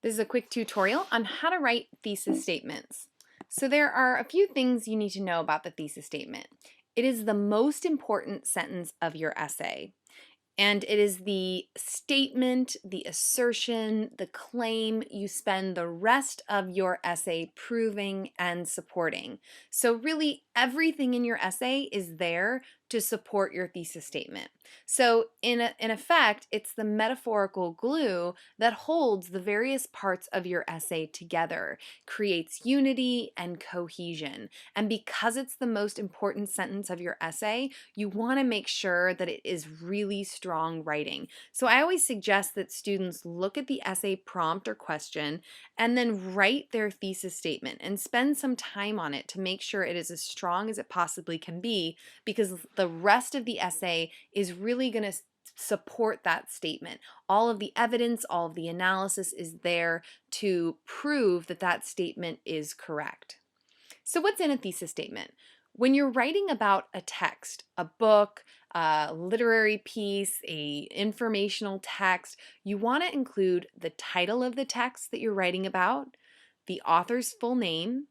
This is a quick tutorial on how to write thesis statements. So there are a few things you need to know about the thesis statement. It is the most important sentence of your essay. And it is the statement, the assertion, the claim you spend the rest of your essay proving and supporting. So really everything in your essay is there to support your thesis statement. So in effect, it's the metaphorical glue that holds the various parts of your essay together, creates unity and cohesion. And because it's the most important sentence of your essay, you want to make sure that it is really strong writing. So I always suggest that students look at the essay prompt or question and then write their thesis statement and spend some time on it to make sure it is as strong as it possibly can be, because the rest of the essay is really going to support that statement. All of the evidence, all of the analysis is there to prove that that statement is correct. So what's in a thesis statement? When you're writing about a text, a book, a literary piece, a informational text, you want to include the title of the text that you're writing about, the author's full name,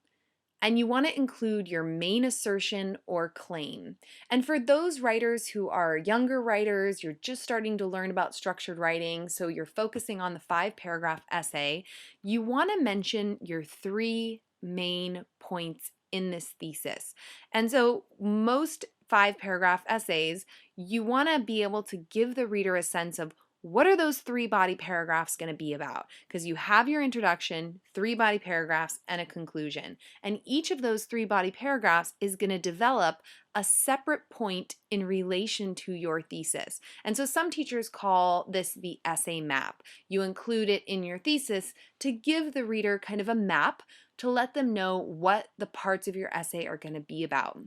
and you want to include your main assertion or claim. And for those writers who are younger writers, you're just starting to learn about structured writing, so you're focusing on the 5-paragraph essay, you want to mention your 3 main points in this thesis. And so most 5-paragraph essays, you want to be able to give the reader a sense of what are those 3 body paragraphs going to be about? Because you have your introduction, 3 body paragraphs, and a conclusion. And each of those 3 body paragraphs is going to develop a separate point in relation to your thesis. And so some teachers call this the essay map. You include it in your thesis to give the reader kind of a map to let them know what the parts of your essay are going to be about.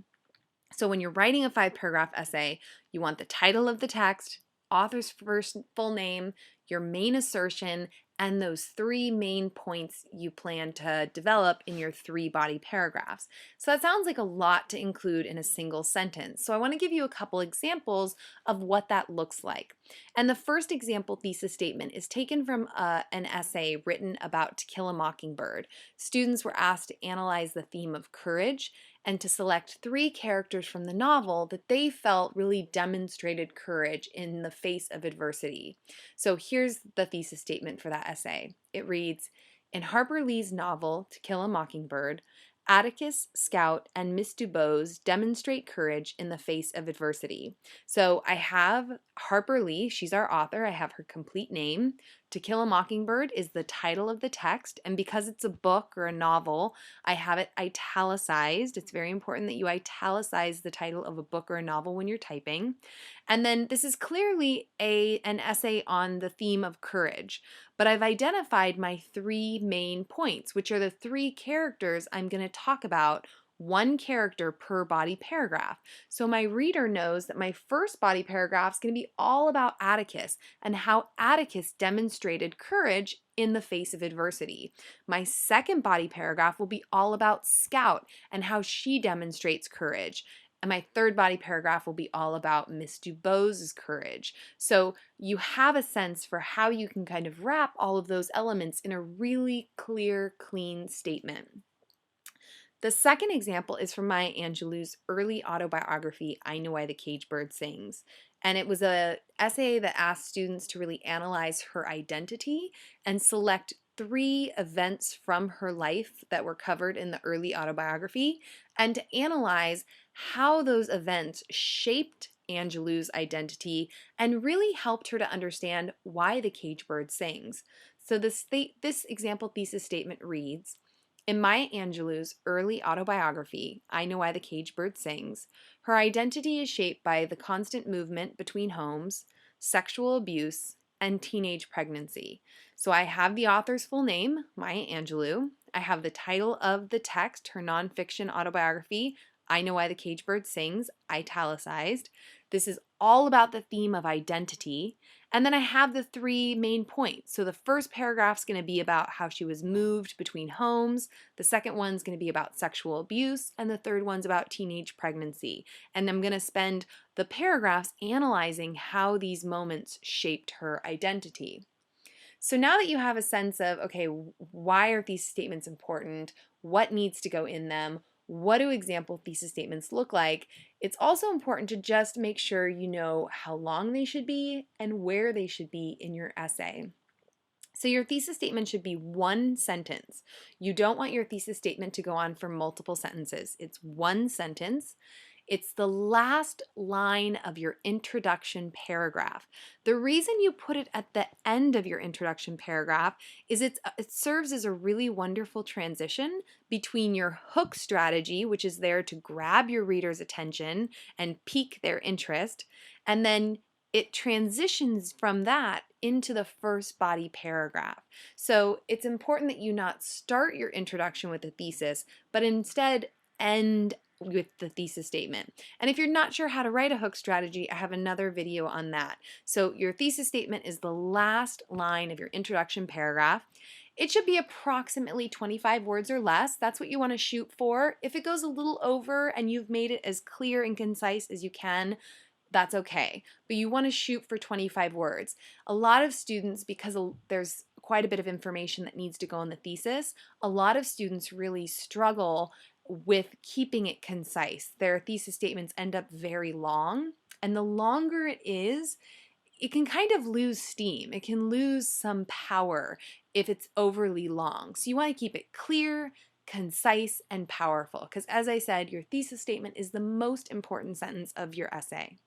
So when you're writing a 5-paragraph essay, you want the title of the text, author's first full name, your main assertion, and those 3 main points you plan to develop in your 3 body paragraphs. So that sounds like a lot to include in a single sentence. So I want to give you a couple examples of what that looks like. And the first example thesis statement is taken from an essay written about To Kill a Mockingbird. Students were asked to analyze the theme of courage and to select 3 characters from the novel that they felt really demonstrated courage in the face of adversity. So here's the thesis statement for that essay. It reads, in Harper Lee's novel, To Kill a Mockingbird, Atticus, Scout, and Miss Dubose demonstrate courage in the face of adversity. So I have Harper Lee, she's our author, I have her complete name. To Kill a Mockingbird is the title of the text, and because it's a book or a novel, I have it italicized. It's very important that you italicize the title of a book or a novel when you're typing. And then this is clearly an essay on the theme of courage, but I've identified my 3 main points, which are the 3 characters I'm going to talk about, 1 character per body paragraph. So my reader knows that my first body paragraph is going to be all about Atticus and how Atticus demonstrated courage in the face of adversity. My second body paragraph will be all about Scout and how she demonstrates courage. And my third body paragraph will be all about Miss Dubose's courage. So you have a sense for how you can kind of wrap all of those elements in a really clear, clean statement. The second example is from Maya Angelou's early autobiography, I Know Why the Caged Bird Sings. And it was an essay that asked students to really analyze her identity and select 3 events from her life that were covered in the early autobiography, and to analyze how those events shaped Angelou's identity and really helped her to understand why the caged bird sings. So this example thesis statement reads, in Maya Angelou's early autobiography, I Know Why the Caged Bird Sings, her identity is shaped by the constant movement between homes, sexual abuse, and teenage pregnancy. So I have the author's full name, Maya Angelou. I have the title of the text, her nonfiction autobiography, I Know Why the Caged Bird Sings, italicized. This is all about the theme of identity. And then I have the 3 main points. So the first paragraph is going to be about how she was moved between homes. The second one's going to be about sexual abuse. And the third one's about teenage pregnancy. And I'm going to spend the paragraphs analyzing how these moments shaped her identity. So now that you have a sense of, okay, why are thesis statements important? What needs to go in them? What do example thesis statements look like? It's also important to just make sure you know how long they should be and where they should be in your essay. So your thesis statement should be one sentence. You don't want your thesis statement to go on for multiple sentences. It's one sentence. It's the last line of your introduction paragraph. The reason you put it at the end of your introduction paragraph is it serves as a really wonderful transition between your hook strategy, which is there to grab your reader's attention and pique their interest, and then it transitions from that into the first body paragraph. So it's important that you not start your introduction with a thesis, but instead end with the thesis statement. And if you're not sure how to write a hook strategy, I have another video on that. So your thesis statement is the last line of your introduction paragraph. It should be approximately 25 words or less. That's what you want to shoot for. If it goes a little over and you've made it as clear and concise as you can, that's okay. But you want to shoot for 25 words. A lot of students, because there's quite a bit of information that needs to go in the thesis, a lot of students really struggle with keeping it concise. Their thesis statements end up very long, and the longer it is, it can kind of lose steam. It can lose some power if it's overly long. So you want to keep it clear, concise, and powerful, because as I said, your thesis statement is the most important sentence of your essay.